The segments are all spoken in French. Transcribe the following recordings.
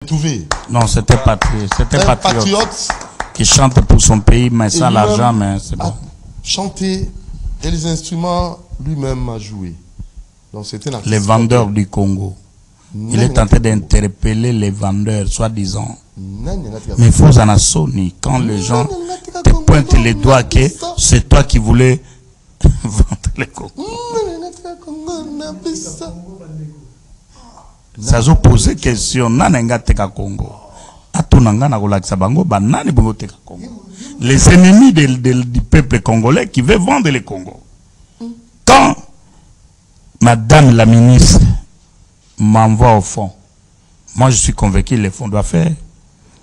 retrouvé. Non, c'était patriote qui chante pour son pays, mais sans l'argent, mais c'est bon. Chanter et les instruments lui-même a joué. Donc c'était les vendeurs du Congo. Il est tenté d'interpeller les vendeurs, soi-disant. Mais il faut en assonner quand les gens te pointent les doigts que c'est toi qui voulais vendre les Congo. Ça a posé question. Congo. Les ennemis du peuple congolais qui veulent vendre le Congo. Quand Madame la ministre m'envoie au fond, moi je suis convaincu que les fonds doivent faire.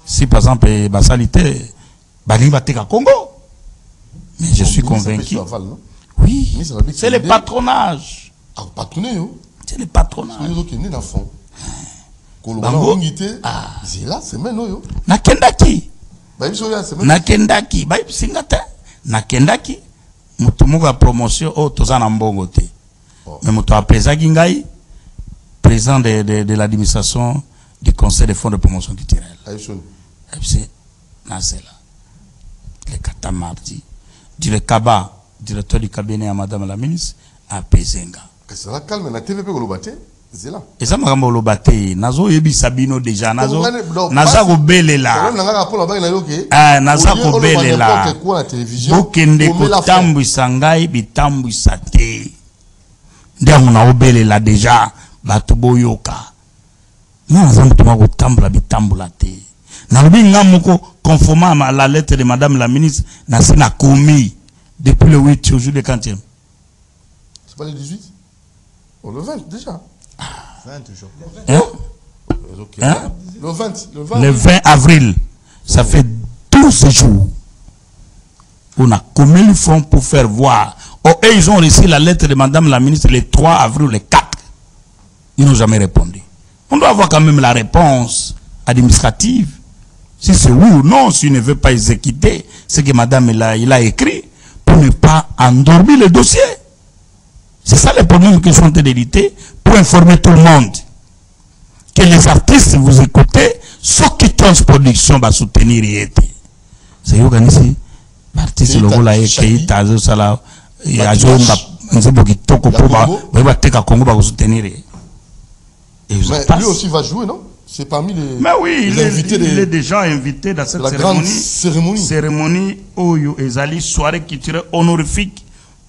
Si par exemple, Basalité, Bani va à Congo. Mais je suis convaincu. Oui, c'est le patronage. C'est le patronage. Nakendaki. Nakendaki. Nakendaki. Mutumu promotion au Tozana Mbongote. Mais Mutu apesaki ngai président de l'administration du conseil des fonds de promotion culturelle. C'est Nazela. Le Katamardi. Le Kaba, directeur du cabinet à Madame la ministre, à Pezenga. C'est la calme, na TVP Golobate. C'est là. Et ça m'a Golobate. Nazo yebi Sabino déjà. Nazo Belela. Ah, Nazo Belela. Bokende kotambu sangai bitambu sate. Ndia muna Belela déjà. Batubo yoka. Non, ça m'a kotambu la bitambu la te. Nalubi ngamuko conformément à la lettre de Madame la ministre, n'a commis depuis le 8 au jour de quantième. C'est pas le 18? Oh, le 20 déjà. 20 toujours. Hein? Okay. Hein? Le 20 avril. Ça fait 12 jours. On a commis le front pour faire voir. Oh, et ils ont reçu la lettre de Madame la ministre le 3 avril, le 4. Ils n'ont jamais répondu. On doit avoir quand même la réponse administrative. Si c'est oui ou non, s'il ne veut pas exécuter ce que madame il a écrit pour ne pas endormir le dossier. C'est ça le problème que je suis en train d'éditer pour informer tout le monde. Que les artistes, vous écoutez, ceux qui transproduction va soutenir et aider. C'est organisé. L'artiste, le rôle est qu'il a eu ça il a joué va soutenir. Mais lui aussi va jouer, non? C'est parmi les, mais oui, les invités. Il est déjà invité dans cette cérémonie Oyo Ezali, soirée culturelle honorifique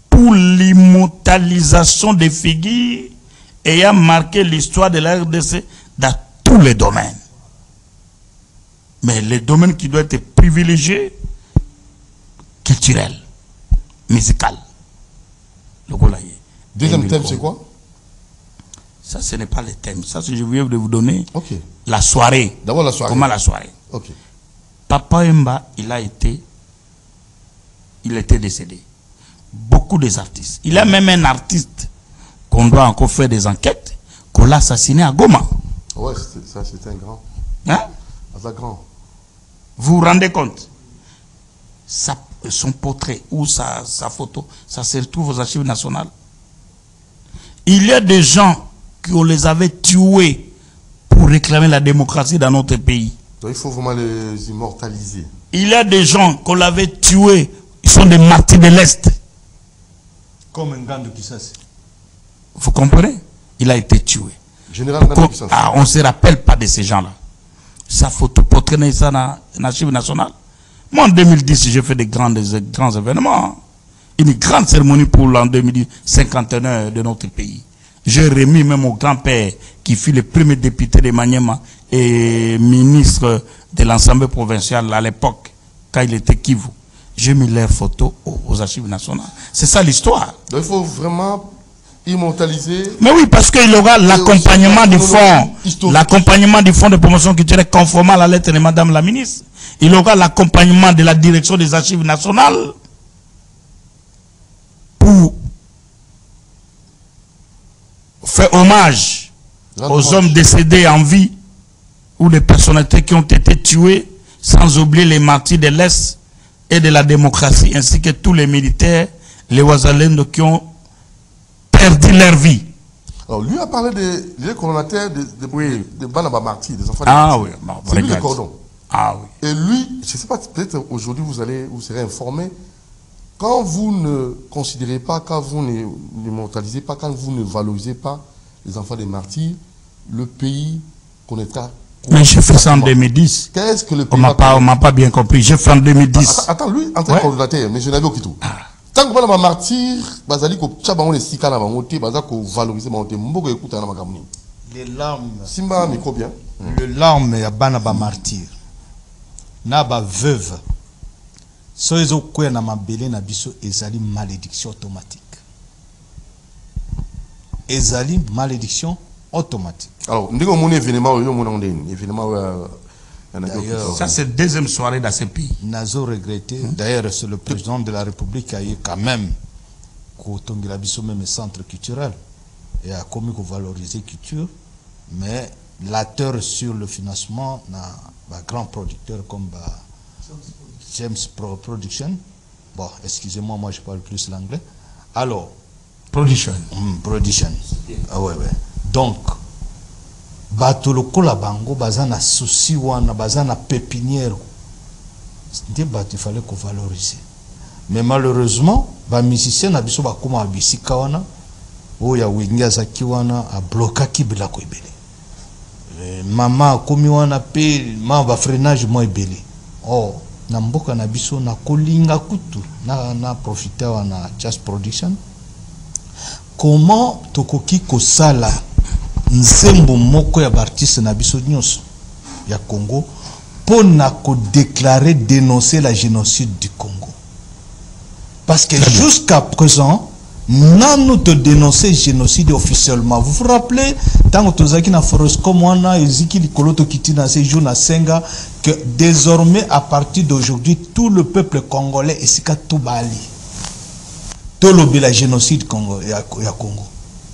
pour l'immortalisation des figures ayant marqué l'histoire de la RDC dans tous les domaines. Mais les domaines qui doivent être privilégiés, culturels, musical. Deuxième thème, c'est quoi? Ça, ce n'est pas le thème. Ça, je viens de vous donner. Okay. La soirée. D'abord la soirée. Comment la soirée? Okay. Papa Emba, il était décédé. Beaucoup des artistes. Il y a même un artiste qu'on doit encore faire des enquêtes, qu'on l'a assassiné à Goma. Ouais, ça c'était un grand. Hein? Un grand. Vous vous rendez compte? Son portrait ou sa photo, ça se retrouve aux archives nationales. Il y a des gens qu'on les avait tués pour réclamer la démocratie dans notre pays. Donc il faut vraiment les immortaliser. Il y a des gens qu'on l'avait tués, ils sont des martyrs de l'Est. Comme un gars de Kissas. Vous comprenez? Il a été tué. Général on ne se rappelle pas de ces gens-là. Sa photo portrait ça dans l'archive nationale. Moi en 2010, j'ai fait des grands événements. Une grande cérémonie pour l'an 2051 de notre pays. J'ai remis même au grand-père qui fut le premier député de Maniema et ministre de l'Assemblée provinciale à l'époque, quand il était Kivu. J'ai mis leurs photos aux archives nationales. C'est ça l'histoire. Donc il faut vraiment immortaliser. Mais oui, parce qu'il y aura l'accompagnement du fonds. L'accompagnement du fonds de promotion culturelle conformément à la lettre de Madame la ministre. Il y aura l'accompagnement de la direction des archives nationales pour faire hommage aux hommes décédés en vie ou les personnalités qui ont été tuées, sans oublier les martyrs de l'Est et de la démocratie, ainsi que tous les militaires, les Ouazalendo qui ont perdu leur vie. Alors, lui a parlé des colonataires de Banaba Martyr, des enfants Ah des oui, bon, c'est lui le regarde. cordon. Ah oui. Et lui, je ne sais pas, peut-être aujourd'hui vous serez informé, quand vous ne considérez pas, quand vous n'immortalisez pas, quand vous ne valorisez pas les enfants des martyrs, le pays connaîtra. Mais j'ai fait ça en 2010. Qu'est-ce que le On pays m'a pas bien compris. J'ai fait en 2010. Attends, lui, en tant que coordonnateur, mais je n'avais aucun tout. Tant que vous avez martyr, bazali ko tchabang les sika na bangote, bazali ko valoriser bangote, mboko écouter na magamuni. Les larmes. Simba micro bien. Le larme ya bana ba martyr. Na ba veuve. So ezo kwe na mabele na biso ezali malédiction automatique. Ezali malédiction automatique. Alors, nous avons un événement où nous avons un événement. Ça, c'est la deuxième soirée dans ce pays. Nazo regretté. D'ailleurs, c'est le président de la République qui a eu quand même même centre culturel et a commis qu'on valoriser culture, mais l'acteur sur le financement n'a grand producteur comme James Production. Bon, excusez-moi, moi je parle plus l'anglais. Alors, Production. Production. Ah ouais, ouais. Donc, bato lokola bango bazana souci wana bazana pépinière. C'était bato il fallait qu'on valorise. Mais malheureusement, ba musicien na biso ba koma bisika wana oya wingia za kiwana a bloquer ki bila ko ebele. Mama komi wana pe ma ba freinage mo ebele. Oh, na mboka na biso na kolinga kutu na profiter wana Just Production. Comment tokoki kosala nzembo moko ya artiste na biso nyonso ya Congo pour na ko déclarer dénoncer la génocide du Congo, parce que jusqu'à présent nous te dénoncer génocide officiellement. Vous vous rappelez tant que tozaki na forest comme wana eziki likolo to kitina ces jours na senga que désormais à partir d'aujourd'hui tout le peuple congolais esika tout bali tout le génocide Congo ya Congo.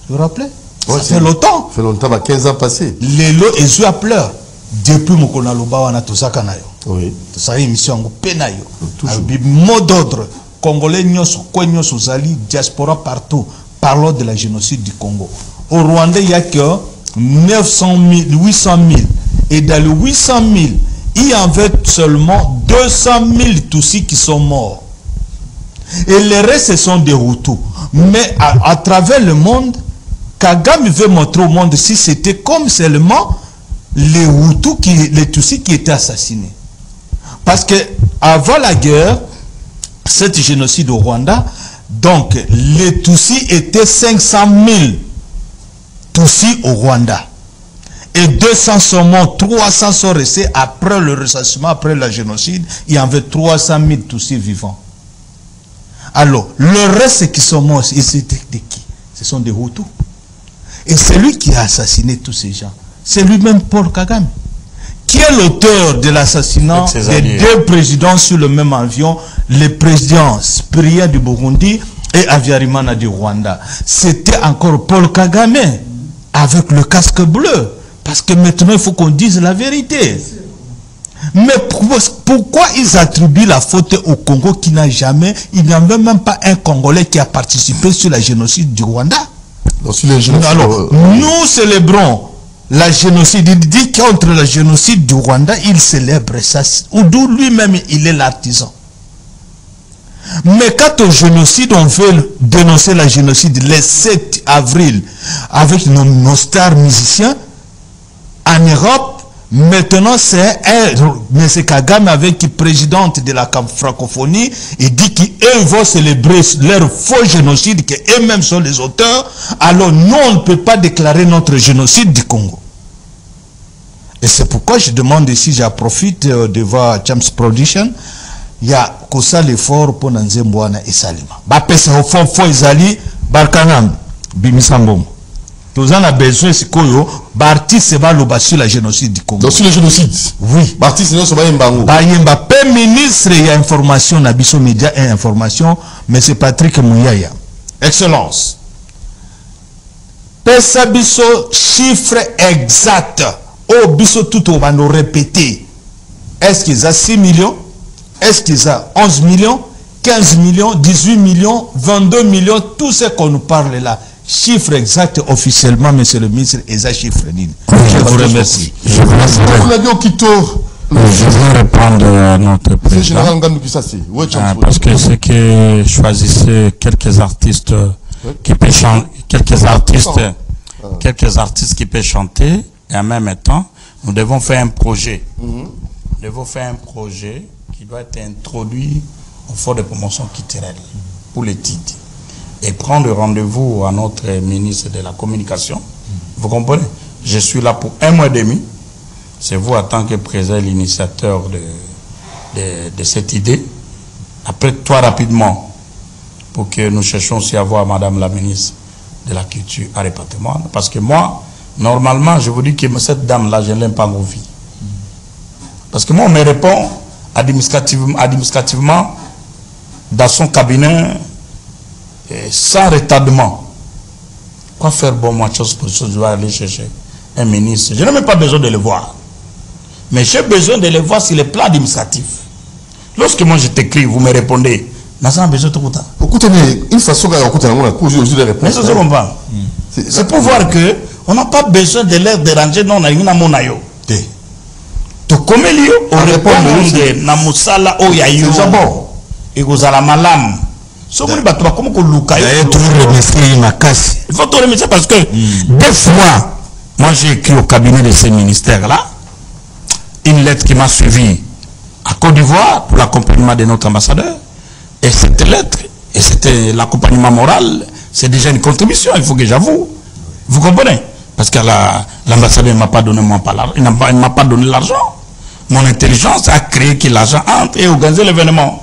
Vous vous rappelez? Ouais, ça fait longtemps. Ça fait longtemps, 15 ans passés. Les lots et yeux à pleurs. Depuis mon konaloba wana tosaka na yo. Oui. Ça émission ngo pena yo. Mot d'ordre. Congolais nyos ko nyos ozali diaspora partout. Parlons de la génocide du Congo. Au Rwanda il y a que 900 000, 800 000. Et dans les 800 000, il y avait seulement 200 000 Tutsis qui sont morts. Et les restes ce sont des Hutus. Mais à travers le monde, Kagame veut montrer au monde si c'était comme seulement les Hutus, les Tutsis qui étaient assassinés. Parce que avant la guerre, cette génocide au Rwanda, donc les Tutsis étaient 500 000 Tutsis au Rwanda. Et 200 sont morts, 300 sont restés après le ressassement, après le génocide, il y avait 300 000 Tutsis vivants. Alors, le reste qui sont morts, c'était de qui? Ce sont des Hutus. Et c'est lui qui a assassiné tous ces gens. C'est lui-même Paul Kagame. Qui est l'auteur de l'assassinat des deux présidents sur le même avion, le président Cyprien du Burundi et Habyarimana du Rwanda. C'était encore Paul Kagame avec le casque bleu. Parce que maintenant, il faut qu'on dise la vérité. Mais pourquoi ils attribuent la faute au Congo qui n'a jamais, il n'y a même pas un Congolais qui a participé sur la génocide du Rwanda? Alors, nous célébrons la génocide. Il dit contre le génocide du Rwanda, il célèbre ça. D'où lui-même, il est l'artisan. Mais quand au génocide, on veut dénoncer la génocide le 7 avril avec nos stars musiciens en Europe, maintenant c'est M. Kagame avec qui présidente de la francophonie et dit qu'ils vont célébrer leur faux génocide, qu'eux-mêmes sont les auteurs. Alors nous, on ne peut pas déclarer notre génocide du Congo. Et c'est pourquoi je demande ici, j'en profite de voir James Production, il y a que ça l'effort pour Nanzembouana et Salima. Bapesa au fond, faux Izali, Barkanam, Bimisambom. Nous avons besoin de ce que se va sur la génocide du Congo. Donc sur le génocide? Oui. Bartis se va Mbango. Bayemba, ministre, il y a information, Nabiso Média et information, mais c'est Patrick Mouyaya. Excellence. Pesa biso chiffre exact. Oh, biso tout on va nous répéter. Est-ce qu'ils ont 6 millions? Est-ce qu'ils ont 11 millions? 15 millions, 18 millions, 22 millions, tout ce qu'on nous parle là. chiffre exact officiellement, monsieur le ministre, et ça chiffre. Je vous remercie. Je vais répondre à notre président. Parce que c'est que choisissez quelques artistes qui peuvent chanter, quelques artistes qui peuvent chanter, et en même temps, nous devons faire un projet. Nous devons faire un projet qui doit être introduit au Fonds de promotion culturelle pour les titres. Et prendre rendez-vous à notre ministre de la Communication. Vous comprenez? Je suis là pour 1 mois et demi. C'est vous, en tant que président, l'initiateur de cette idée. Après, toi, rapidement, pour que nous cherchions aussi à voir Madame la ministre de la Culture à département. Parce que moi, normalement, je vous dis que cette dame-là, je ne l'aime pas en vie. Parce que moi, on me répond administrativement dans son cabinet sans retardement. Quoi faire bon, moi, chose pour chose, je dois aller chercher un ministre. Je n'ai même pas besoin de le voir. Mais j'ai besoin de le voir sur le plan administratif. Lorsque moi je t'écris, vous me répondez. N'a-t-il besoin de tout ça? Écoutez, une façon qu'on a des réponses. C'est pour voir que on n'a pas besoin de l'air déranger non na monayo. To comme lieu on répond na musala o ya yo. C'est bon. Et vous allez malam. So moni ba comme ko luka yo. Il faut te remercier parce que des fois moi j'ai écrit au cabinet de ces ministères là une lettre qui m'a suivi à Côte d'Ivoire pour l'accompagnement de notre ambassadeur. Et cette lettre, et c'était l'accompagnement moral, c'est déjà une contribution, il faut que j'avoue. Vous comprenez? Parce que l'ambassadeur ne m'a pas donné il ne m'a pas donné l'argent. Mon intelligence a créé que l'argent entre et organiser l'événement.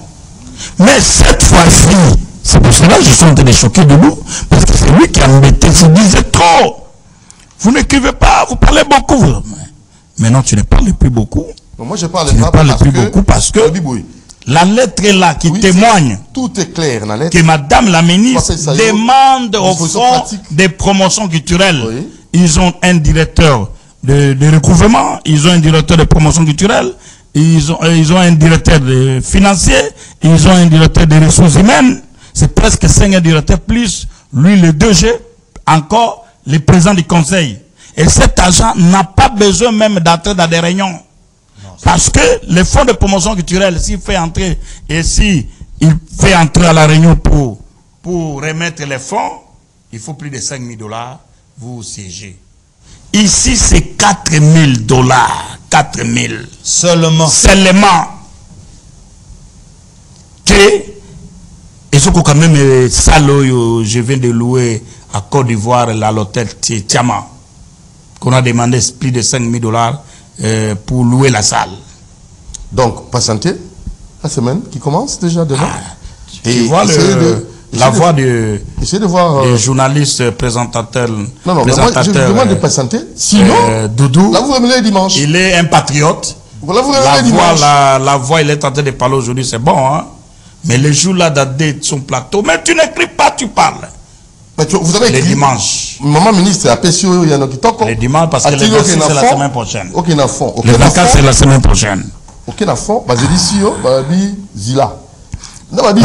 Mais cette fois-ci, c'est pour cela que je suis en train de choquer de nous, parce que c'est lui qui a embêté, il disait trop. Vous n'écrivez pas, vous parlez beaucoup. Mais non, tu ne parles plus beaucoup. Non, moi je parle plus beaucoup parce que la lettre est là qui témoigne. Tout est clair dans la lettre. Que Madame la ministre demande au fonds des promotions culturelles. Oui. Ils ont un directeur de recouvrement, ils ont un directeur de promotion culturelle, ils ont un directeur de financier, ils ont un directeur de ressources humaines. C'est presque 5 directeurs plus lui le 2G, encore le président du conseil. Et cet agent n'a pas besoin même d'entrer dans des réunions. Parce que le fonds de promotion culturelle, s'il fait entrer, et si il fait entrer à la réunion pour remettre les fonds, il faut plus de 5 000 $, vous siégez. Ici, c'est 4 000 $. 4 000. Seulement. Que, et ce que quand même, Salo, je viens de louer à Côte d'Ivoire, l'hôtel Tiama, qu'on a demandé plus de 5 000 $ pour louer la salle. Donc, patientez la semaine qui commence déjà demain. Et vois la voix du journaliste présentateur. Non, moi, je vous demande de patienter. Sinon, Doudou, là vous revenez dimanche. Il est un patriote. Là, vous revenez dimanche. La voix, il est en train de parler aujourd'hui, c'est bon, hein. Mais les jours là, de son plateau, mais tu n'écris pas, tu parles. Vous avez écrit les dimanches. Maman ministre a PCO, il y en a qui toquent. Les dimanches, parce que les vacances, c'est la semaine prochaine. Ok, na fond. Les vacances, c'est la semaine prochaine. Ok, na fond. Bah, je dis si, bah, Zila.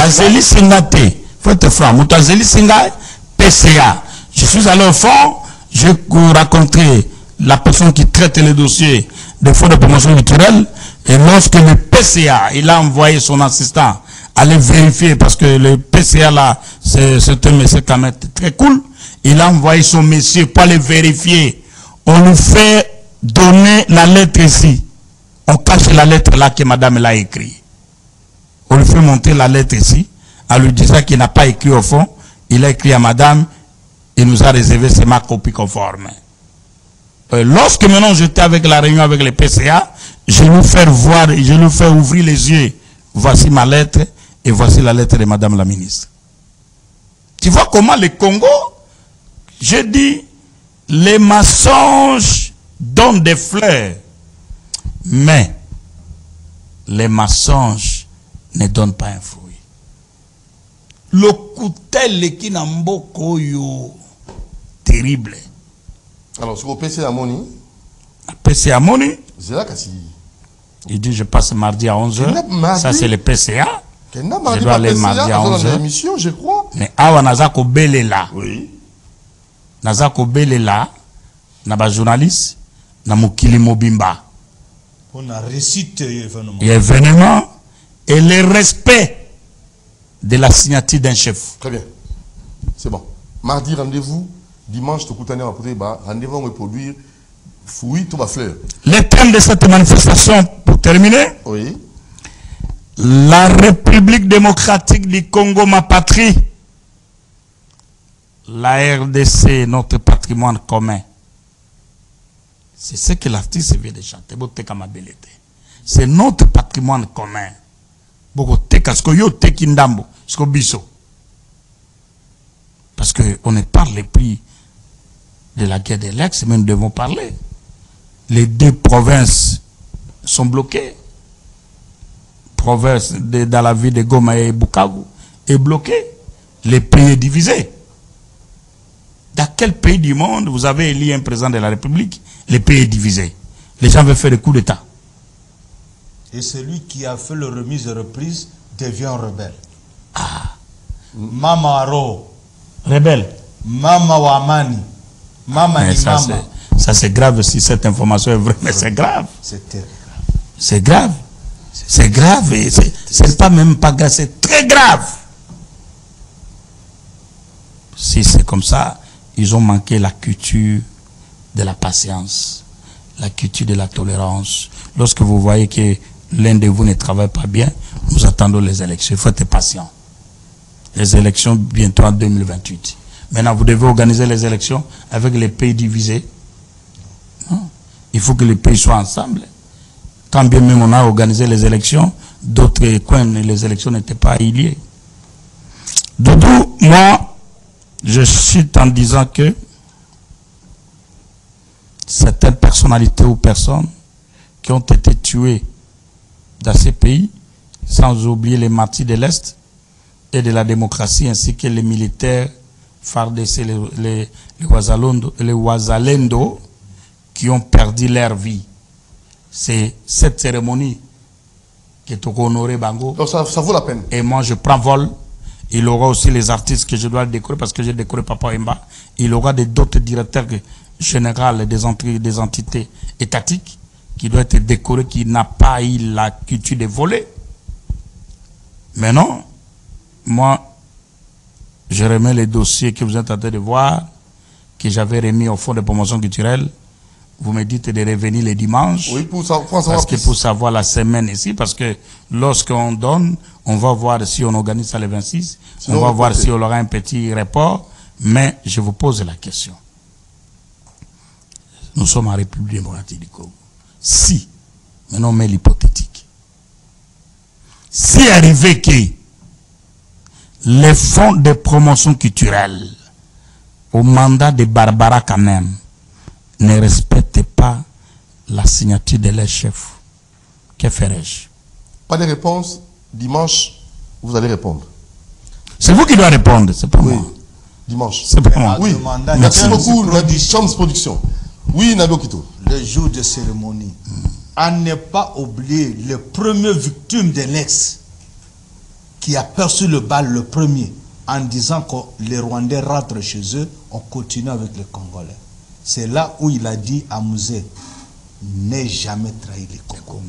Zeli Singate. Faut être franc. Mouta Zeli Singate, PCA. Je suis allé au fond, j'ai rencontré la personne qui traite les dossiers des fonds de promotion culturelle. Et lorsque le PCA, il a envoyé son assistant aller vérifier, parce que le PCA là, c'est un monsieur quand même très cool. Il a envoyé son monsieur pour aller vérifier. On lui fait donner la lettre ici. On cache la lettre là que madame l'a écrit. On lui fait monter la lettre ici. En lui disant qu'il n'a pas écrit au fond. Il a écrit à madame. Il nous a réservé ma copie conforme. Lorsque maintenant j'étais avec la réunion avec le PCA, je lui fais voir, je lui fais ouvrir les yeux. Voici ma lettre et voici la lettre de madame la ministre. Tu vois comment le Congo, je dis, les mensonges donnent des fleurs, mais les mensonges ne donnent pas un fruit. Le coutel qui n'a pas terrible. Alors, sur le PCA Moni, PCA Moni, il dit je passe mardi à 11h. Ça c'est le PCA. Je dois aller mardi à 11h. Je crois. Mais Awanazako Belela. Oui. Nazako Belela, Naba journaliste, Namukili Mobimba. On a récité l'événement et le respect de la signature d'un chef. Très bien. C'est bon. Mardi, rendez-vous. Dimanche, rendez-vous, on va produire fruits, tout va fleur. Le thème de cette manifestation, pour terminer. Oui. La République démocratique du Congo, ma patrie. La RDC, notre patrimoine commun. C'est ce que l'artiste vient de chanter. C'est notre patrimoine commun. Parce qu'on ne parle plus de la guerre de l'Est, mais nous devons parler. Les deux provinces sont bloquées. Province dans la ville de Goma et Bukavu est bloquée. Le pays est divisé. Dans quel pays du monde vous avez élu un président de la République? Le pays est divisé. Les gens veulent faire des coups d'État. Et celui qui a fait le remise et reprise devient rebelle. Ah. Mama Aro. Rebelle. Mama Wamani. Mama ni mama. Ça c'est grave si cette information est vraie, mais c'est grave. C'est terrible. C'est grave. C'est grave et c'est pas même pas grave, c'est très grave. Si c'est comme ça, ils ont manqué la culture de la patience, la culture de la tolérance. Lorsque vous voyez que l'un de vous ne travaille pas bien, nous attendons les élections. Il faut être patient. Les élections bientôt en 2028. Maintenant, vous devez organiser les élections avec les pays divisés. Non. Il faut que les pays soient ensemble. Quand bien même on a organisé les élections, d'autres coins, les élections n'étaient pas liées. Doudou, moi, je cite en disant que certaines personnalités ou personnes qui ont été tuées dans ces pays, sans oublier les martyrs de l'Est et de la démocratie, ainsi que les militaires FARDC, les Ouazalendo, qui ont perdu leur vie. C'est cette cérémonie qui est honorée Bango. Donc ça vaut la peine. Et moi, je prends vol. Il aura aussi les artistes que je dois décorer parce que j'ai décoré Papa Emba. Il aura d'autres directeurs généraux des entités étatiques qui doivent être décorés, qui n'a pas eu la culture de voler. Mais non, moi, je remets les dossiers que vous êtes en train de voir, que j'avais remis au Fonds de promotion culturelle. Vous me dites de revenir les dimanches. Oui, pour savoir la semaine ici, parce que lorsqu'on donne, on va voir si on organise ça le 26, sinon, on va voir si on aura un petit report, mais je vous pose la question. Nous sommes en République démocratique du Congo. Si, maintenant on met l'hypothétique, si arrivé que les fonds de promotion culturelle, au mandat de Barbara quand même, ne respectent pas la signature de leur chef, que ferais-je? Pas de réponse. Dimanche, vous allez répondre. C'est vous qui doit répondre, c'est pas moi. Dimanche. C'est pas moi. Oui. Merci beaucoup, Chams Production. Oui, Nado Kito. Le jour de cérémonie, à ne pas oublier les premières victimes de l'ex qui a perçu le bal le premier en disant que les Rwandais rentrent chez eux, on continue avec les Congolais. C'est là où il a dit à Mouzé, n'ai jamais trahi les Congo.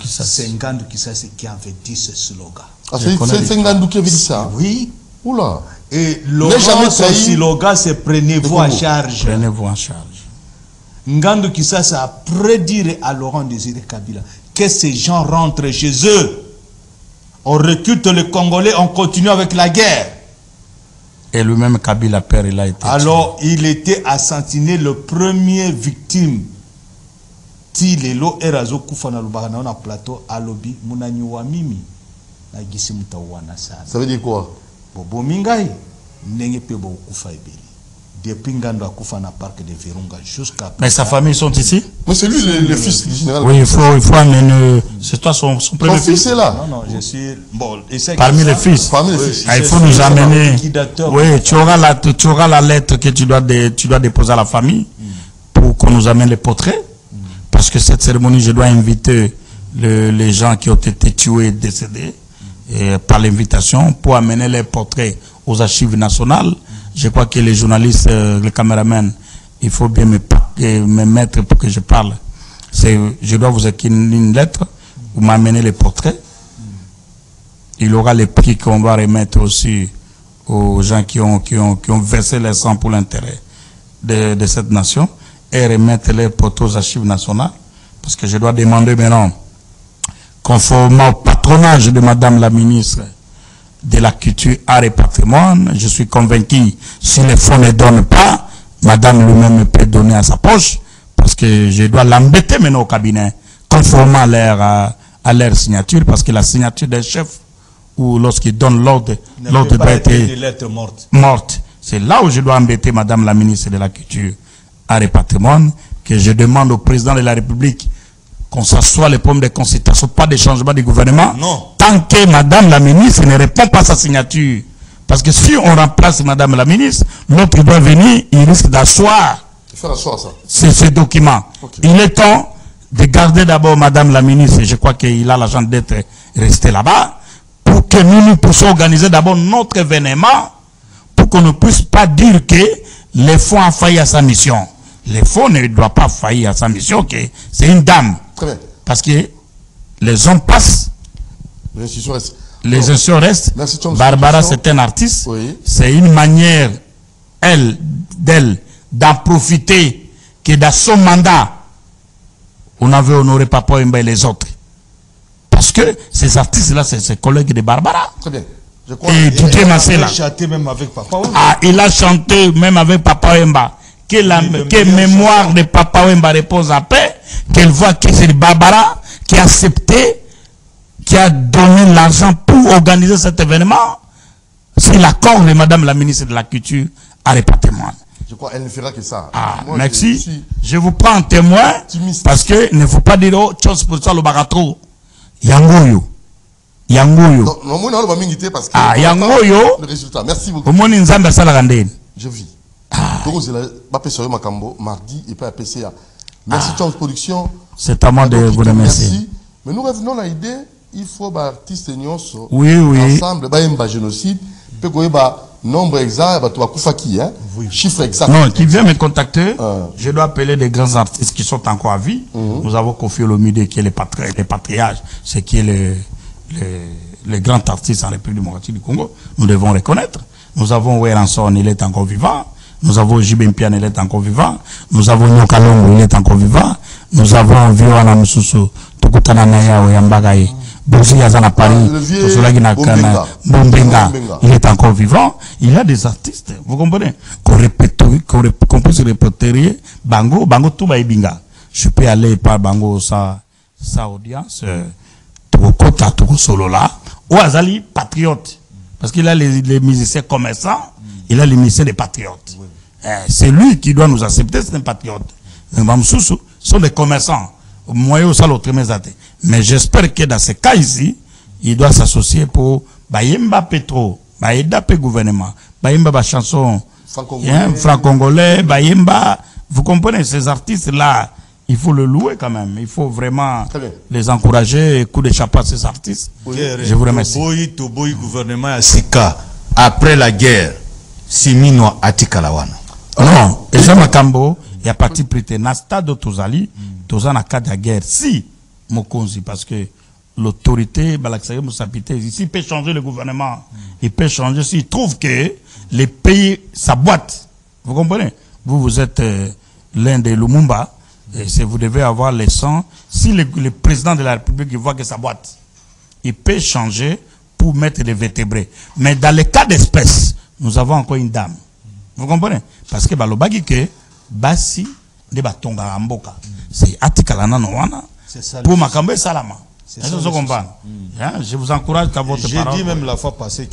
C'est Ngandou Kisasi qui avait dit ce slogan. Ah, c'est Ngandou qui avait dit ça? Oui. Oula. Et Laurent, son slogan, c'est prenez-vous en charge. Prenez-vous en charge. Ngandou Kisasi a prédit à Laurent Désiré Kabila que ces gens rentrent chez eux. On recrute les Congolais, on continue avec la guerre. Et lui-même, Kabila père, il a été alors, tué. Il était assassiné le premier victime. Tilelo Erazo Koufana Lubagana na plateau Alobi Munani Wamimi. Na gisi mutawana sana. Ça veut dire quoi? Bobo Mingai nenge pe bo kufa ebeli. Depuis Ngando akufa na parc de Virunga jusqu'à. Mais sa famille sont ici? Mais c'est lui le fils du général. Oui, il faut amener. C'est toi son premier fils. Fils est là. Non, je suis bon. Parmi les fils. Parmi les fils. Il faut nous amener. Oui, tu auras la lettre que tu dois déposer à la famille pour qu'on nous amène les portraits. Parce que cette cérémonie, je dois inviter les gens qui ont été tués et décédés par l'invitation pour amener les portraits aux archives nationales. Je crois que les journalistes, les caméramans, il faut bien me mettre pour que je parle. Je dois vous écrire une lettre, vous m'amenez les portraits. Il y aura les prix qu'on va remettre aussi aux gens qui ont versé leur sang pour l'intérêt de cette nation et remettre les portraits aux archives nationales. Parce que je dois demander maintenant, conformément au patronage de Madame la ministre de la Culture, Art et Patrimoine, je suis convaincu, si les fonds ne donnent pas, Madame lui-même peut donner à sa poche, parce que je dois l'embêter maintenant au cabinet, conformément à leur signature, parce que la signature des chefs, ou lorsqu'ils donnent l'ordre doit être morte. C'est là où je dois embêter Madame la ministre de la Culture, Art et Patrimoine, que je demande au président de la République qu'on s'assoie les pommes de consultation, pas de changement du gouvernement, non. Tant que Madame la ministre ne répond pas à sa signature. Parce que si on remplace Madame la ministre, l'autre doit venir, il risque d'asseoir ces documents. Okay. Il est temps de garder d'abord Madame la ministre, je crois qu'il a l'argent d'être resté là-bas, pour que nous puissions organiser d'abord notre événement, pour qu'on ne puisse pas dire que les fonds ont failli à sa mission. Les fonds ne doivent pas faillir à sa mission, que c'est une dame. Très bien. Parce que les hommes passent, les institutions restent. Barbara, c'est un artiste. Oui. C'est une manière, d'elle, d'en profiter, que dans son mandat, on avait honoré Papa Wemba et les autres. Parce que ces artistes-là, c'est ses collègues de Barbara. Très bien. Je crois et Didier Massé là. Il a chanté même avec Papa Wemba. Que mémoire de Papa Wemba repose en paix. Qu'elle voit que c'est Barbara qui a accepté, qui a donné l'argent pour organiser cet événement. C'est l'accord de Madame la ministre de la Culture à Patrimoine. Je crois qu'elle ne fera que ça. Ah, moi, merci. Je vous prends en témoin parce que il ne faut pas dire autre chose pour ça le bagatro. Yangoyo. Yangoyo. Ah, Yangoyo. Le résultat. Merci beaucoup. Je vis. Mardi et pas à PCA. Merci Chance Production. C'est à moi de vous remercier. Merci. Mais nous revenons à l'idée, il faut que artistes oui. ensemble, un génocide, peut nombre exact, chiffre exact. Non, qui vient me contacter, je dois appeler des grands artistes qui sont encore à vie. Nous avons confié au Midi qui est le patriarche, ce qui est le grand artiste en République démocratique du Congo. Nous devons reconnaître. Nous avons Weranson, il est encore vivant. Nous avons Jibempian, il est encore vivant. Nous avons Nyokalongo, il est encore vivant. Nous avons Vioana Mususu, Tukutana Naya Oyambagaye. Bouzi Yazana Paris, Bombenga, il est encore vivant. Il y a des artistes, vous comprenez, qu'on peut se répertorier. Bango tout Baibinga. Je peux aller par Bango, sa audience, Tokota, Toko Solola, ou Azali, patriote. Parce qu'il a les musiciens commerçants, il a les musiciens des patriotes. C'est lui qui doit nous accepter, c'est un patriote. Les Mamsoussou sont des commerçants. Mais j'espère que dans ce cas ici, il doit s'associer pour Bayemba Petro, Bayeda Pe gouvernement, Bayemba chanson franco-congolais, Bayemba. Vous comprenez, ces artistes-là, il faut le louer quand même. Il faut vraiment les encourager, coup de chapeau à ces artistes. Je vous remercie. Toboyi gouvernement à Sika, après la guerre, Simino Atikalawana. Non, et Jean Makambo, il y a parti prêté. Nasta de Tozali, Tozana cas de guerre. Si, Mokonzi, parce que l'autorité, Balaksaye Moussapité, ici, peut changer le gouvernement. Il peut changer s'il trouve que les pays s'aboîtent. Vous comprenez? Vous êtes l'un des Lumumba, et vous devez avoir les sangs. Si le président de la République voit que ça boîte, il peut changer pour mettre les vertébrés. Mais dans le cas d'espèce, nous avons encore une dame. Vous comprenez? Parce que balobagi que basi de batonga amboka. C'est atikalana noana pour makambe salama. Je vous encourage à votre parole. J'ai dit même la fois passée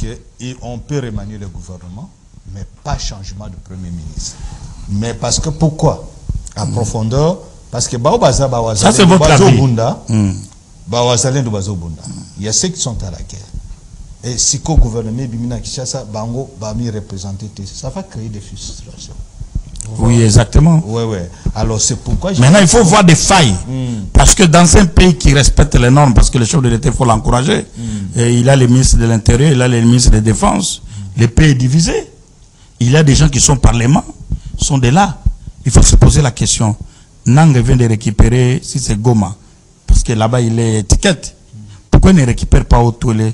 qu'on peut remanier le gouvernement, mais pas changement de premier ministre. Mais parce que pourquoi? À profondeur, parce que ça c'est votre avis. Il y a ceux qui sont à la guerre. Et si le gouvernement Bimina Kishasa, Bango, Bami représenté, ça va créer des frustrations. Oui, exactement. Oui. Alors c'est pourquoi... Maintenant, il faut voir des failles. Parce que dans un pays qui respecte les normes, parce que le chef de l'État, il faut l'encourager, il a les ministres de l'Intérieur, il a les ministres de la Défense, le pays est divisé. Il y a des gens qui sont au Parlement, sont de là. Il faut se poser la question. Nang vient de récupérer, si c'est Goma, parce que là-bas il est étiquette. Pourquoi il ne récupère pas tous les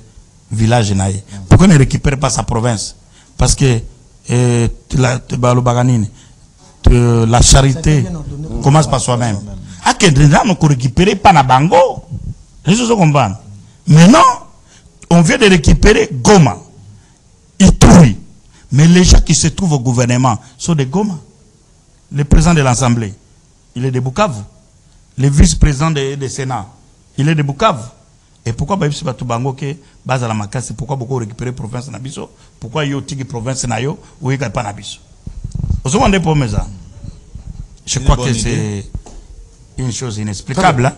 villages naïs? Pourquoi il ne récupère pas sa province? Parce que la charité commence par soi-même. À quel moment on récupère pas na bango? Je comprends. Maintenant, on vient de récupérer Goma, Ituri. Mais les gens qui se trouvent au gouvernement sont des Goma. Le président de l'Assemblée, il est de Bukavu. Le vice-président du Sénat, il est de Bukavu. Et pourquoi Baïbsi Batubango ke base à la Makasi, pourquoi beaucoup récupérer province Nabiso? Pourquoi yo tigi province Nayo ou y'a pas Nabiso? Je crois que c'est une chose inexplicable.